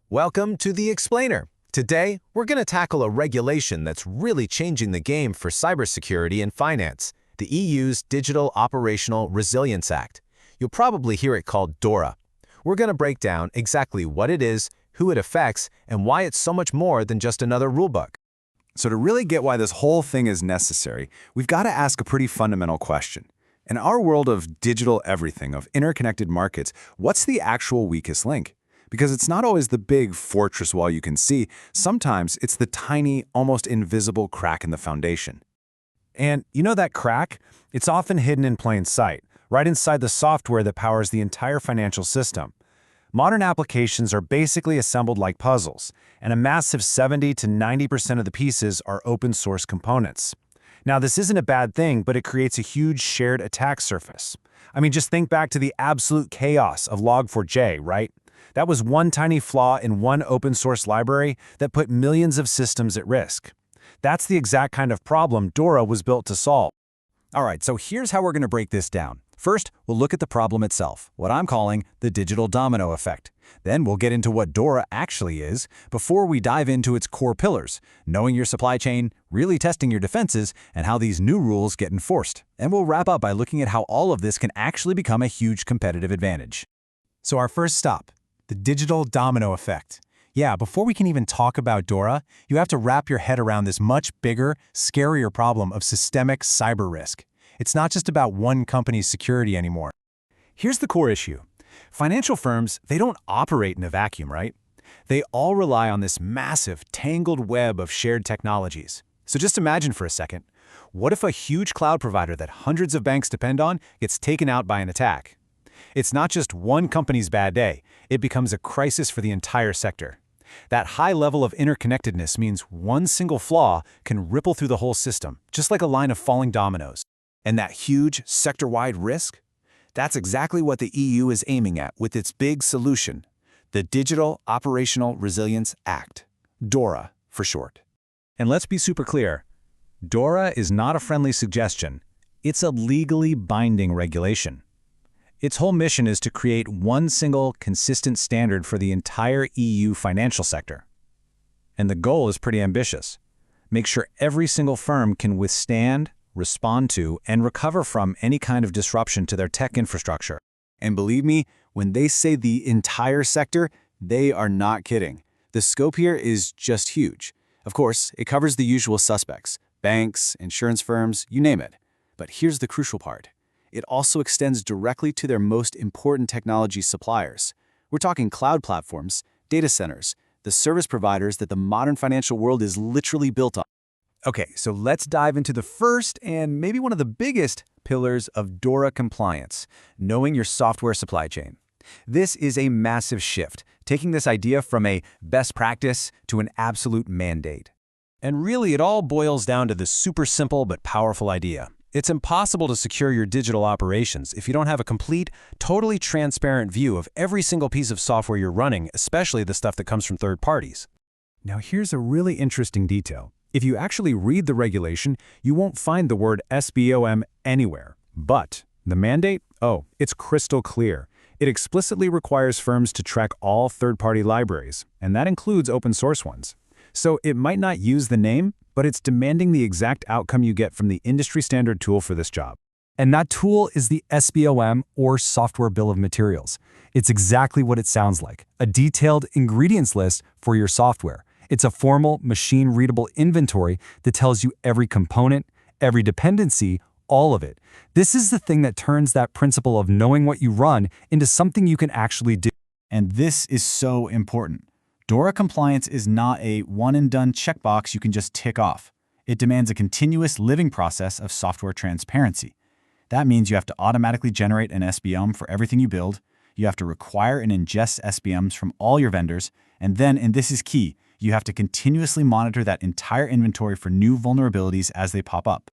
Welcome to The Explainer. Today, we're going to tackle a regulation that's really changing the game for cybersecurity and finance, the EU's Digital Operational Resilience Act. You'll probably hear it called DORA. We're going to break down exactly what it is, who it affects, and why it's so much more than just another rulebook. So to really get why this whole thing is necessary, we've got to ask a pretty fundamental question. In our world of digital everything, of interconnected markets, what's the actual weakest link? Because it's not always the big fortress wall you can see. Sometimes it's the tiny, almost invisible crack in the foundation. And you know that crack? It's often hidden in plain sight, right inside the software that powers the entire financial system. Modern applications are basically assembled like puzzles, and a massive 70 to 90% of the pieces are open-source components. Now, this isn't a bad thing, but it creates a huge shared attack surface. I mean, just think back to the absolute chaos of Log4j, right? That was one tiny flaw in one open-source library that put millions of systems at risk. That's the exact kind of problem DORA was built to solve. All right, so here's how we're going to break this down. First, we'll look at the problem itself, what I'm calling the digital domino effect. Then we'll get into what DORA actually is before we dive into its core pillars, knowing your supply chain, really testing your defenses, and how these new rules get enforced. And we'll wrap up by looking at how all of this can actually become a huge competitive advantage. So our first stop, the digital domino effect. Yeah, before we can even talk about DORA, you have to wrap your head around this much bigger, scarier problem of systemic cyber risk. It's not just about one company's security anymore. Here's the core issue. Financial firms, they don't operate in a vacuum, right? They all rely on this massive, tangled web of shared technologies. So just imagine for a second, what if a huge cloud provider that hundreds of banks depend on gets taken out by an attack? It's not just one company's bad day, it becomes a crisis for the entire sector. That high level of interconnectedness means one single flaw can ripple through the whole system, just like a line of falling dominoes. And that huge, sector-wide risk? That's exactly what the EU is aiming at with its big solution, the Digital Operational Resilience Act, DORA for short. And let's be super clear, DORA is not a friendly suggestion. It's a legally binding regulation. Its whole mission is to create one single, consistent standard for the entire EU financial sector. And the goal is pretty ambitious. Make sure every single firm can withstand, respond to, and recover from any kind of disruption to their tech infrastructure. And believe me, when they say the entire sector, they are not kidding. The scope here is just huge. Of course, it covers the usual suspects, banks, insurance firms, you name it. But here's the crucial part. It also extends directly to their most important technology suppliers. We're talking cloud platforms, data centers, the service providers that the modern financial world is literally built on. Okay, so let's dive into the first and maybe one of the biggest pillars of DORA compliance, knowing your software supply chain. This is a massive shift, taking this idea from a best practice to an absolute mandate. And really, it all boils down to this super simple but powerful idea. It's impossible to secure your digital operations if you don't have a complete, totally transparent view of every single piece of software you're running, especially the stuff that comes from third parties. Now, here's a really interesting detail. If you actually read the regulation, you won't find the word SBOM anywhere. But the mandate? Oh, it's crystal clear. It explicitly requires firms to track all third-party libraries, and that includes open-source ones. So it might not use the name, but it's demanding the exact outcome you get from the industry-standard tool for this job. And that tool is the SBOM, or Software Bill of Materials. It's exactly what it sounds like, a detailed ingredients list for your software. It's a formal, machine-readable inventory that tells you every component, every dependency, all of it. This is the thing that turns that principle of knowing what you run into something you can actually do. And this is so important. DORA compliance is not a one-and-done checkbox you can just tick off. It demands a continuous living process of software transparency. That means you have to automatically generate an SBM for everything you build, you have to require and ingest SBMs from all your vendors, and then, and this is key, you have to continuously monitor that entire inventory for new vulnerabilities as they pop up.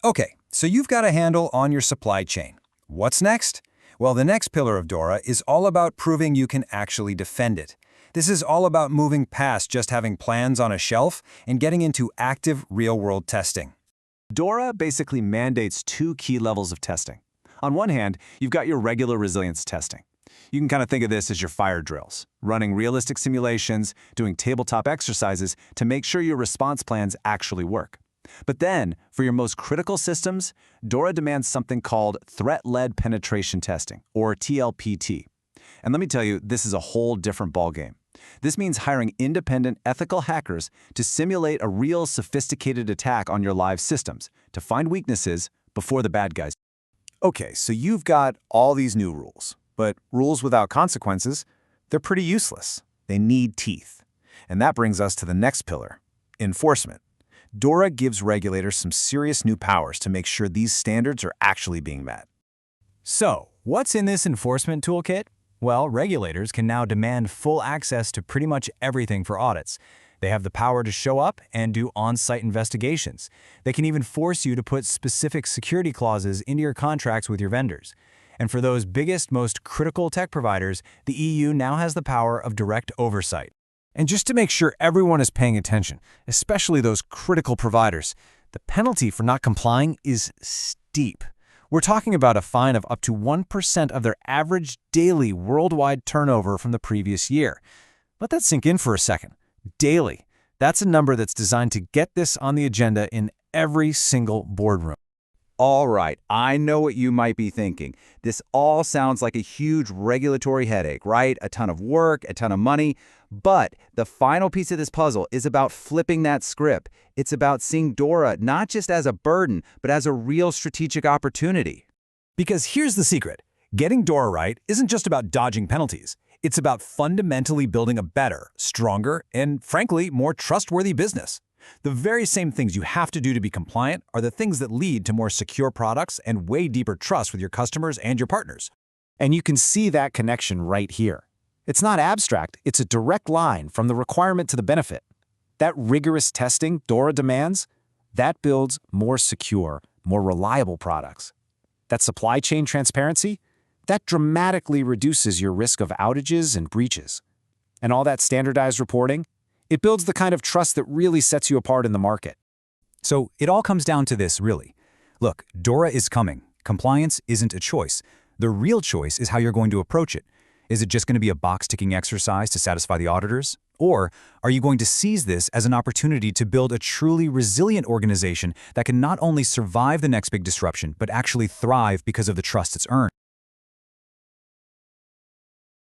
Okay, so you've got a handle on your supply chain. What's next? Well, the next pillar of DORA is all about proving you can actually defend it. This is all about moving past just having plans on a shelf and getting into active, real-world testing. DORA basically mandates two key levels of testing. On one hand, you've got your regular resilience testing. You can kind of think of this as your fire drills, running realistic simulations, doing tabletop exercises to make sure your response plans actually work. But then, for your most critical systems, DORA demands something called threat-led penetration testing, or TLPT. And let me tell you, this is a whole different ballgame. This means hiring independent, ethical hackers to simulate a real sophisticated attack on your live systems, to find weaknesses before the bad guys. Okay, so you've got all these new rules, but rules without consequences, they're pretty useless. They need teeth. And that brings us to the next pillar, enforcement. DORA gives regulators some serious new powers to make sure these standards are actually being met. So, what's in this enforcement toolkit? Well, regulators can now demand full access to pretty much everything for audits. They have the power to show up and do on-site investigations. They can even force you to put specific security clauses into your contracts with your vendors. And for those biggest, most critical tech providers, the EU now has the power of direct oversight. And just to make sure everyone is paying attention, especially those critical providers, the penalty for not complying is steep. We're talking about a fine of up to 1% of their average daily worldwide turnover from the previous year. Let that sink in for a second. Daily. That's a number that's designed to get this on the agenda in every single boardroom. All right, I know what you might be thinking. This all sounds like a huge regulatory headache, right? A ton of work, a ton of money. But the final piece of this puzzle is about flipping that script. It's about seeing DORA not just as a burden, but as a real strategic opportunity. Because here's the secret. Getting DORA right isn't just about dodging penalties. It's about fundamentally building a better, stronger, and frankly, more trustworthy business. The very same things you have to do to be compliant are the things that lead to more secure products and way deeper trust with your customers and your partners. And you can see that connection right here. It's not abstract, it's a direct line from the requirement to the benefit. That rigorous testing DORA demands, that builds more secure, more reliable products. That supply chain transparency, that dramatically reduces your risk of outages and breaches. And all that standardized reporting, it builds the kind of trust that really sets you apart in the market. So it all comes down to this, really. Look, DORA is coming. Compliance isn't a choice. The real choice is how you're going to approach it. Is it just going to be a box-ticking exercise to satisfy the auditors? Or are you going to seize this as an opportunity to build a truly resilient organization that can not only survive the next big disruption, but actually thrive because of the trust it's earned?